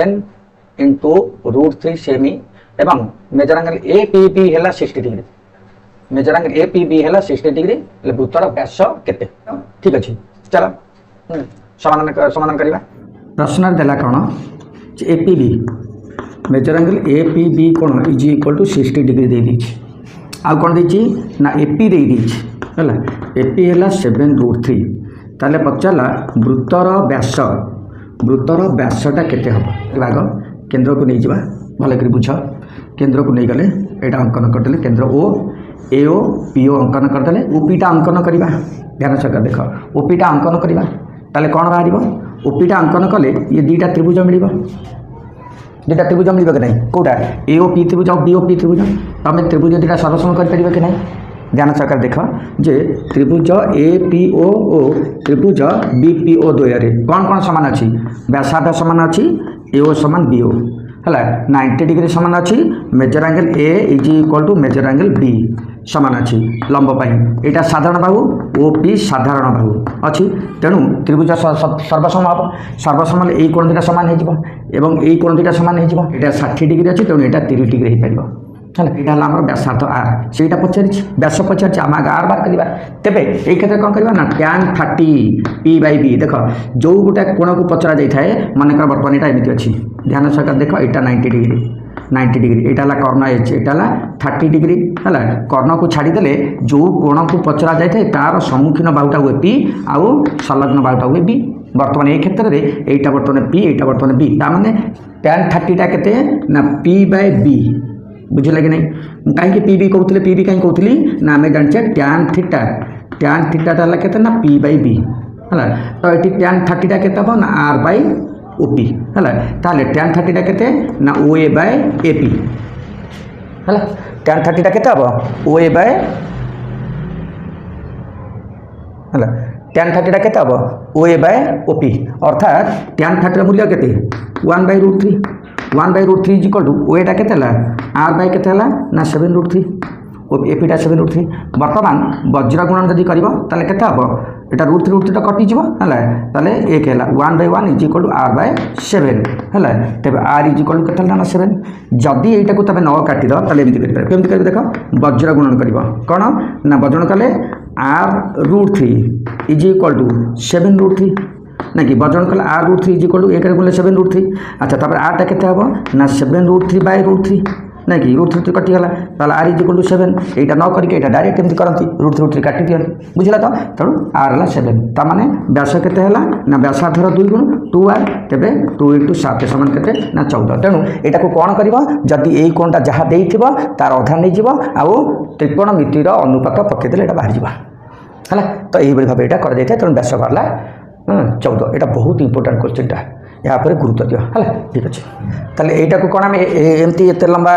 इंटू √3 सेमी एवं मेजर एंगल एपीबी है 60 डिग्री मेजर एंगल एपीबी है 60 डिग्री वृत्तर व्यास केते ठीक अच्छे चलो समाधान करवा प्रश्न देला कौन एपीबी मेजर एंगल एपीबी कौन इज इक्वल टू 60 डिग्री दे दीची आ कौन देची ना एपी दे दीची है एपी है 7√3 ताले पचारा वृत्तर व्यासटा केते हम भाग केंद्र को नहीं जावा भल कर बुझ केंद्र को नहीं गले यहाँ अंकन करदे केंद्र ओ एओ पीओ अंकन करदे ओपीटा अंकन करवा ध्यान सका देख ओपीटा अंकन करवा ताले कौन बाहर ओपीटा अंकन कले ये दुईटा त्रिभुज मिल दुईटा त्रिभुज मिल कि नहीं कौटा एओ पी त्रिभुज और बीओ पी त्रिभुज तुम त्रिभुज दुईटा सर्वसम कर कि नहीं ध्यान सरकार देख जे त्रिभुज ए पी ओ त्रिभुज बी पी ओ द्वय कौन कौन सामान अच्छी व्यासार्ध सामान अच्छी एओ सामान बीओ है 90 डिग्री सामान अच्छी measure angle A is equal to major angle B सामान अच्छी लंब यहाँ साधारण बाहु ओ पी साधारण बाहु अच्छी तेणु त्रिभुज सर्वसम हम सर्वसम यही कोण दुटा सामान हो कोण दुटा सामान हो 60 डिग्री अच्छी तेणु यहाँ 30 डिग्री हो पार है यहाँ व्यासार्ध आर से पचारि व्यास पचारि आम आगे आर बार करवा तेरे ये क्षेत्र में कौन करवा ना tan 30 पी बाई बी देख जो गोटे कोण को पचरा जाए मनकर बर्तमान यहाँ एमती अच्छी ध्यान सरकार देख यहाँ 90 डिग्री यहाँ कर्ण एच यहाँ 30 डिग्री है कर्ण को छाड़देले जो कोण को पचरा जाए तार सम्मुखीन बाहुटा हुए पी आउ संलग्न बाहुटा हुए बी बर्तमान ये क्षेत्र में यहाँ बर्तमान पी यहाँ बर्तमान बी ताने tan 30टा के ना पी बाय बी बुझे कि नहीं कहीं पी बी कहते पी बी कहीं कहती ना आम जाने tan थीटा के ना पी बाई बी है तो ये tan 30टा के हम ना आर बाई ओपी है ताले tan 30टा के ना ओ ए बाय ए पी है tan 30टा के हम ओ ए बाय है tan 30टा के हम ओ ए बाय ओपी अर्थात tan 30 मूल्य के 1/√3 1/√3 इज इक्वल टू ओएटा के आर बाय के ना 7√3 एपीटा 7√3 बर्तमान वज्र गुणन जदि कर के यहाँ √3 तो कटिज है एक है 1/1 is equal to R by 7 है तेज आर इज इक्वल टू के ना 7 जदि यहीटा को तुम न काटिद एमती कर देख वज्र गुणन कर कौन ना वज्र कले r√3 इज इक्वल टू 7√3 ना कि वजन कले r√3 इज इक्वल टू 1 गुणिले 7√3 अच्छा तापर आरटा के हम ना 7√3/√3 ना कि √3 कटिगला ताल r इज इक्वल टू 7 यहाँ न करके डायरेक्ट एमती करती √3 काटि दिखती बुझला तो तेणु r है 7 ताने व्यास के ना व्यासार्धर 2 गुण 2r तेरे 2 × 7 समान के ना 14 तेणु यहाँ को कौन कर जदि यही कोणटा जहाँ देथिबो तार अधा नहीं जीव आउ त्रिकोणमितिर अनुपात पकईदे यहाँ बाहर जावा है तो यही भाव यहाँ कर तेणु व्यास बाहर 14 यहाँ बहुत इंपोर्टाट क्वेश्चनटा यहाँ पर गुरुत्व दियो है ठीक अच्छे ताले यहाँ को कौन आम एमती एत लंबा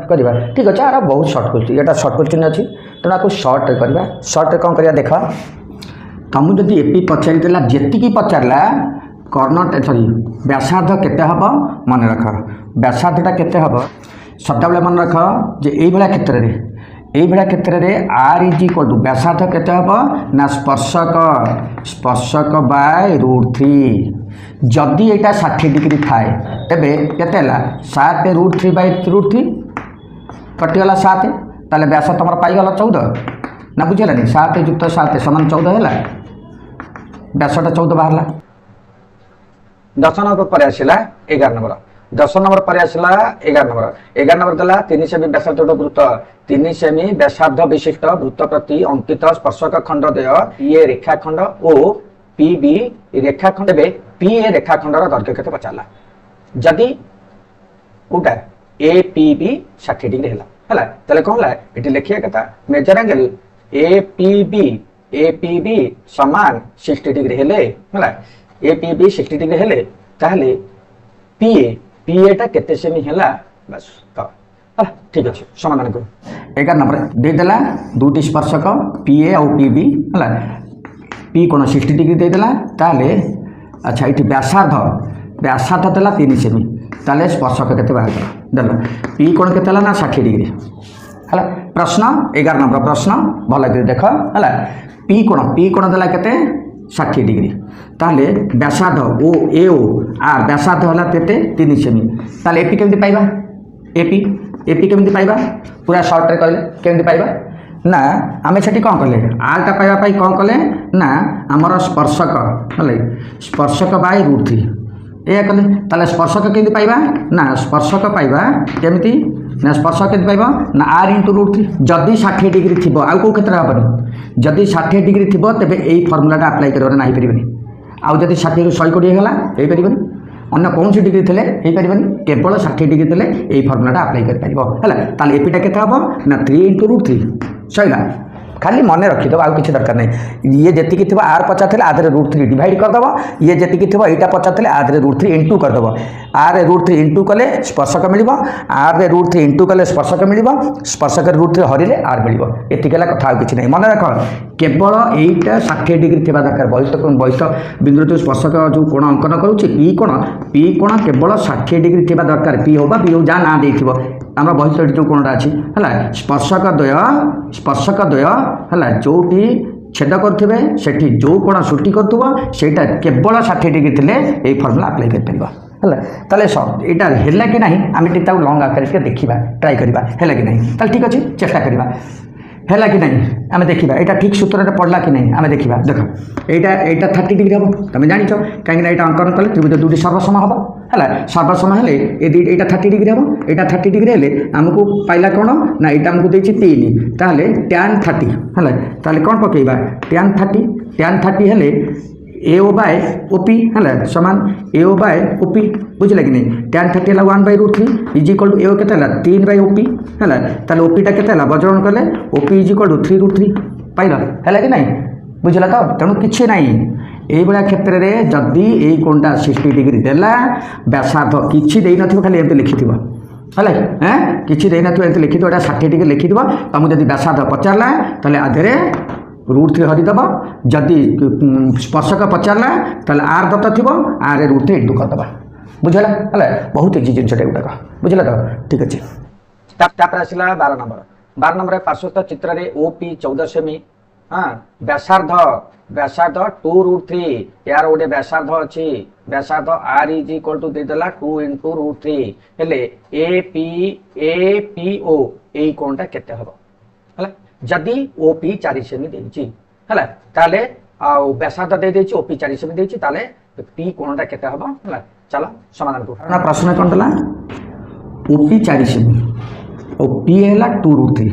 करवा ठीक अच्छे यार बहुत सर्ट क्वेश्चन यहाँ सर्ट क्वेश्चन अच्छी तेणु आपको सर्ट करवा सर्ट कौन करवा देख तुम जब एपी पचारिदेला जी पचारा कर्ण सरी व्यासार्ध केते हम मन रख व्यासार्धटा केते हम सदा बेले मन रख जे यही क्षेत्र में यही क्षेत्र में आर इज इक्वल टू व्यासार्ध केते हम ना स्पर्शक बाय √3 जदि यहाँ 60 डिग्री थाए तेबे केते 7√3/√3 कटिगला 7 ताले व्यास तुम पाईगल 14 ना बुझेगा 7 + 7 समान 14 है व्यासटा 14 बाहर 10 नंबर पर आसला 11 नंबर 10 नंबर पर आसला 11 नंबर देला 3 सेमी व्यासार्ध वृत्त 3 सेमी व्यासार्ध विशिष्ट वृत्त प्रति अंकित स्पर्शक खंड देय ये रेखाखंड ओ पी बी रेखाखंड पी ए रेखाखंडर दैर्घ्य केते पचारला जदि कोटा ए पी बी 60 डिग्री है है ताले कौन है ये लिखिए कथा मेजर एंगल एपीबी समान 60 डिग्री हेले है एपीबी 60 डिग्री हेले ताहले पीएटा केते सेमी हैला बस तो ठीक अच्छे समाधान कर 11 नंबर देदेला दुटी स्पर्शक पीए और पीबी है पी कोण 60 डिग्री देदेला ताले अच्छा ये व्यासार्ध देला 3 सेमी ताले स्पर्शक केते बाहर कर देला पी कोण केते ना 60 डिग्री है प्रश्न 11 नंबर प्रश्न भल देख है पी कोण देला केते 60 डिग्री ताले व्यासार्ध ओ ए ओ आर व्यासार्ध होला केते 3 सेमी ताले एपी केमती पाइबा एपी केमती पाइबा पूरा शॉर्ट रे कहले केमती पाइबा ना आमे सेठी कोन कले आर टा पाइबा पाई कोन कले ना हमर स्पर्शक हले स्पर्शक बाय √3 ए कले ताले स्पर्शक केमती पाइबा ना स्पर्शक पाइबा केमती ना स्पर्शक केमती पाइबा ना आर * √3 जदी 60 डिग्री थिबो आ को क्षेत्र हबनी जदी 60 डिग्री थिबो तबे एई फार्मूलाटा अप्लाई करबो नाही परिबनी आ जदी 60 रु 120 होला एई परिबनी अन्य कौन सी डिग्री थे हो पारे केवल 60 डिग्री थे यही फर्मुलाटा अप्लाई कर एपीटा के ना 3 * √3 सहीला खाली मन रखीदेव आउ कि दरकार नहीं ये जी थी आर पचार आधे √3 डिवाइड करदेव ये जी थी यहाँ पचार आधे √3 इंटू करदेव आर √3 इंटू कले स्पर्शक मिल आर √3 इंटू कले स्पर्शक मिल स्पर्शक √3 हरिले आर मिल एतिकला कथा किसी नहीं मन रख केवल यहीटा 60 डिग्री थी दरकार बहिष्ठ बिंदु जो स्पर्शक जो कोण अंकन करुच्चे पी कोण केवल 60 डिग्री थी दरकार पी हो बी हो जहाँ ना देथिबो आम बहिष्ठ जो कोणटा अच्छी है स्पर्शक द्वय है जोटी छेद करेंगे सेठी जो कोण सृष्टि करा केवल 60 डिग्री थे यही फर्मुला अप्लाई कर ताले यहाँ है कि ना आम टी लंग आकार देखा ट्राए करवा है कि नहीं ताले ठीक अच्छे चेष्टा करवा है कि नहीं आम देखा यहाँ ठीक सूत्र पड़ला कि नहीं आम देखा देख यहाँ 30 डिग्री हम तुम जाच कहीं यहाँ अंकन कले त्रिभुज दुटी सर्वसम हम है सर्वसम है यहाँ 30 डिग्री हम यहाँ 30 डिग्री है आमको पाइला कौन ना यहाँ आमको देती 3 ताले tan 30 है ताले कौन पकेबा tan 30 है ए ओ बाय ओपी है समान ए ओ बाय ओपी बुझे कि नहीं tan 30 है 1/√3 इज इक्वल टू ए के 3/OP है ताले ओपीटा के बजरण कले ओपी इज इक्वल टू 3√3 पाइल है कि नहीं बुझला तो तेणु किसी ना यही क्षेत्र में जदि ये कोणटा 60 डिग्री देला व्यासार्ध किसी न खाली एमती लिखि है किसी एमती लिखि 60 डिग्री लिखि तुमको जब व्यासार्ध पचारा ताले आधे √3 हरिदेव जदि स्पर्शक पचारा ताले आर दत्त थी आर √3 इंटू करदे बुझला है बहुत इजी जिनटा गुड़ाक बुझला तो ठीक अच्छे आसला 12 नंबर पार्श्वस्थ चित्र में OP 14 सेमी हाँ व्यासार्ध 2√3 यार गोटे व्यासार्ध अच्छी व्यासार्ध आर इज इक्वल टू देदेला 2 * √3 हेले APO यही कोणटा केते हबो हला जदि OP 4 सेमी देछि हला ताले व्यासार्ध दे देछि OP 4 सेमी देछि ताले P कोणटा केते हबो हला चलो समाधान कर ना प्रश्न कोन दला OP 4 सेमी और P हैला 2√3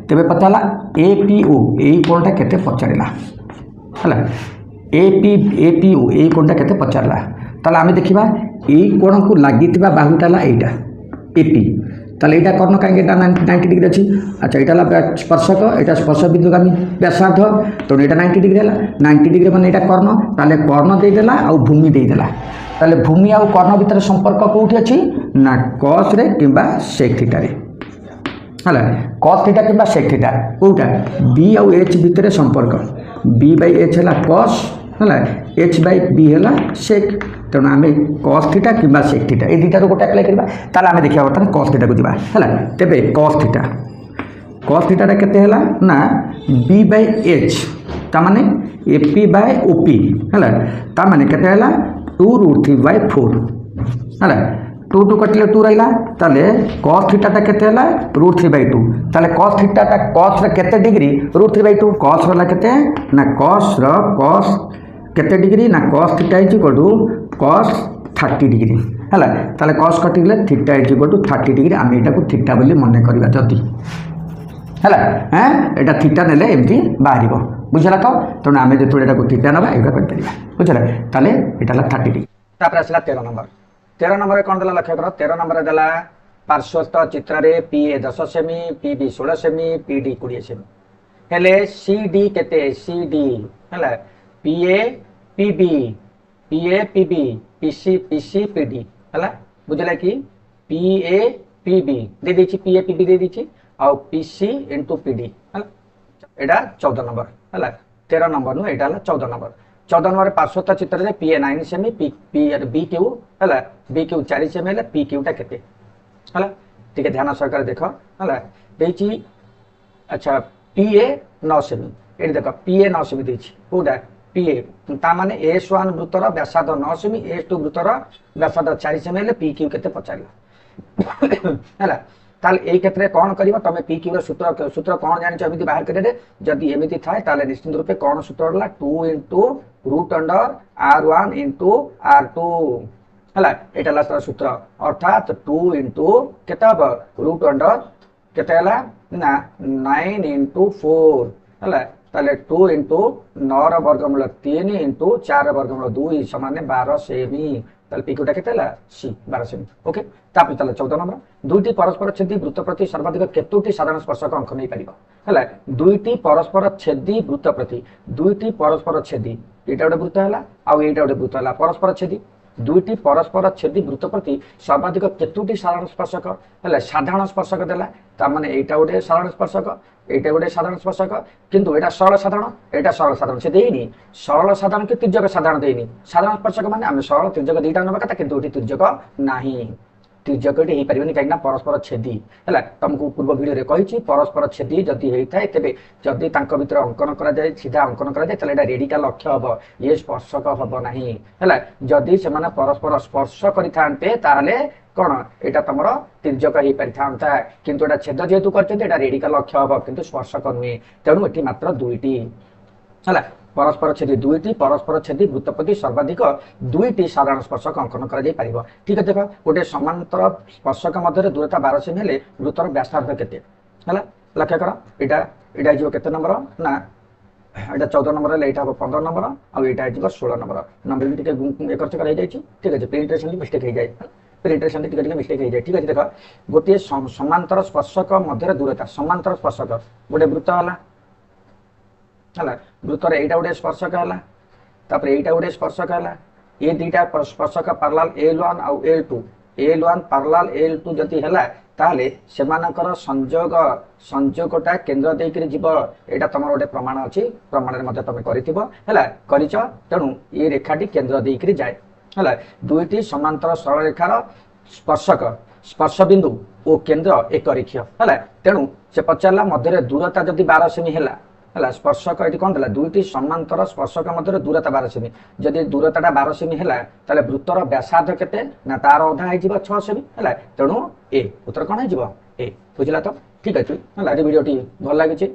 तेरे पचारा APO यही कोणटा केते पचारा है APO यही कोणटा केते पचारा ताले आमे देखिबा यही कोण को लागि बाहुटा यहाँ AP ताले यहाँ कर्ण कहीं 90 डिग्री अच्छी अच्छा यहाँ स्पर्शक यहाँ स्पर्श बिंदुगामी व्यासार्ध तो यहाँ 90 डिग्री है 90 डिग्री मैंने यहाँ कर्ण ताले कर्ण देदेला आ भूमि देदेला ताले भूमि आ कर्ण भितर संपर्क कौटी अच्छी ना कस रे किंबा सेक थीटा रे है कस थीटा कि सेक थीटा कौटा बी आउ एच भितर संपर्क B/H है कस है H/B है सेक तेणु आम कस थीटा कि सेक थीटा ये दुटा गोटे अप्लाई करवा ताले आम देखा बर्तमान कस थीटा को जी है तेरे कस थीटा केते है ना B/H ताने AP/OP है ताने केते है 2√3/4 है 2 कटिले 2 रहा ताले कस थीटा केते है √3/2 ताले कस थीटा कस केते डिग्री √3/2 कस वाला केते ना कस केते डिग्री ना cos theta is equal to cos 30 degree है ताले कस कटिले theta is equal to 30 degree आम यहाँ को थीटा बोली मन करवा जदि है यहाँ थीटा नेले एमती बाहर बुझला तो तेणु आम जो यहाँ थीटा ना यहाँ कर बुझला ताले यहाँ 30 डिग्री आसला 13 नंबर कौन देला लक्ष्य कर 13 नंबर देला पार्श्वस्थ चित्र रे पी ए 10 सेमी पी बी 16 सेमी पी डी 20 सेमी हेले सी डी केते सी डी हैला P A P B P C P D हैला बुझला कि पी ए पी बी दे देछि पी ए पी बी दे देछि आ P C into P D हैला एडा 14 नंबर हैला 13 नंबर नु एडा 14 नंबर 14 नंबर पार्श्वस्थ चित्र रे पी ए 9 सेमी पी बी क्यू हैला बी क्यू 4 सेमी हैला पी क्यू टा केते हैला ठीक है ध्यान सहकार देख हैला देछि अच्छा पी ए 9 सेमी ये देख पी ए 9 सेमी देछि कोडा पी ए ता माने S1 वृत्तर व्यासार्ध 9 सेमी S2 वृत्तर व्यासार्ध 4 सेमी ले पी क्यू केते पचारला हैला ताल ए क्षेत्र में कौन करिवो तमे पी क्यू रो सूत्र कौन जानि छ एमिति बाहर करे रे जदी एमिति थाए ताले निश्चित रूपे कौन सूत्र होला 2 रूट अंडर r1 r2 हैला एटा ला सूत्र अर्थात 2 केता रूट अंडर केते हला ना 9 4 हला ताले 2 9 र वर्गमूल 3 4 वर्गमूल 2 समान 12 सेमी ताले पी क्यूटा केते हला सी 12 सेमी ओके तापर ताले 14 नंबर दुईटी परस्पर छेदी वृत्त प्रति सर्वाधिक केतोटी साधारण स्पर्शक अंक नै परिबो हला दुईटी परस्पर छेदी वृत्त प्रति दुईटी परस्पर छेदी एटा गोटे वृत्त हला आ एटा गोटे वृत्त हला परस्पर छेदी दुईटी परस्पर छेदी वृत्त प्रति सर्वाधिक केतोटी साधारण स्पर्शक है साधारण स्पर्शक देला तार एटा गोटे साधारण स्पर्शक एटा गोटे साधारण स्पर्शक किंतु एटा सरल साधारण से देनी सरल साधारण कि तिर्यक साधारण देनी साधारण स्पर्शक माने आम सरल तिर्यक दुईटा नबा कथा किंतु एटी तिर्यक नाही तिर्यक एटी पारिबनी कहीं परस्पर छेदी है तुमको पूर्व भिडियो रे कहिछि परस्पर छेदी जदि हेइ थाए तेबे जदि तांको भितर अंकन करा जाय सीधा अंकन करा जाय तले एटा रेडिकल अक्ष हबो ये स्पर्शक हबो नाही हैला जदि से माने परस्पर स्पर्श करिथांते ताले कोन एटा तमरो तिर्यक हेइ परिथांता किंतु एटा छेद जेतु करते एटा रेडिकल अक्ष हबो किंतु स्पर्शक नुहे तेणु एटी मात्र दुईटी हैला परस्पर छेदी दुईटी परस्पर छेदी वृत्त प्रति सर्वाधिक दुईटी साधारण स्पर्शक अंकन करा जाय परिबो ठीक है देखो गोटे समांतर स्पर्शक मध्य दूरता 12 सेमी हेले वृत्तर व्यासार्ध केते हैला लक्ष्य कर एटा जो केते नंबर ना एटा 14 नंबर ले एटा 15 नंबर आ एटा जो 16 नंबर नंबर भी टिके एकर चकर हे जाय छी ठीक है प्रिंटेशन मिस्टेक हे जाय प्रिंटेशन टिके मिस्टेक हे जाय ठीक है देखो गोटे समांतर स्पर्शक मध्य दूरता समांतर स्पर्शक गोटे वृत्त हला हला वृत्तर एटा गोटे स्पर्शक हला तापर एटा गोटे स्पर्शक हला ये दुईटा स्पर्शक पैरेलल L1 आ L1 पैरेलल L2 जति हला ताले सेमानकर संयोगटा केंद्र देकरी जीव एटा तमर गोटे प्रमाण अछि प्रमाण रे मध्ये तमे करिथिबो हला करिच तेनु ये रेखाटी केंद्र देकरी जाय हला दुईटी समांतर सरल रेखार स्पर्श बिंदु ओ केंद्र एक रेखीय हला तेनु से पचारला मध्य रे दूरता जदि 12 सेमी हला हला स्पर्शक एटी कोन देला दुईटी समांतर स्पर्शक मध्य दूरता 12 सेमी जदि दूरताटा 12 सेमी हला ताले वृत्तर व्यासार्ध केते ना तार अधा हे जीव 6 सेमी हला तेणु ए उत्तर कोन हे जीव ए बुझला तो ठीक अछि हला ए वीडियो टी भल लागि छि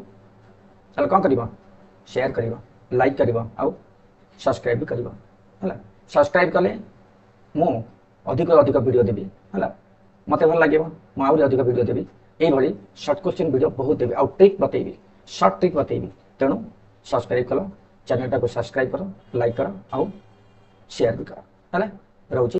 चल कोन करिवो शेयर करिवो लाइक करिवो आ सब्सक्राइब भी करिवो हला सब्सक्राइब कले मु अधिक अधिक वीडियो देबी हला मते भल लागिवो मु आउरी अधिक वीडियो देबी एई भली शॉर्ट क्वेश्चन वीडियो बहुत देबी आ ट्रिक बतेबी शॉर्ट ट्रिक बतेबी तेणु सब्सक्राइब करो चैनल को सब्सक्राइब करो लाइक करो आउ शेयर भी करो है रोचे।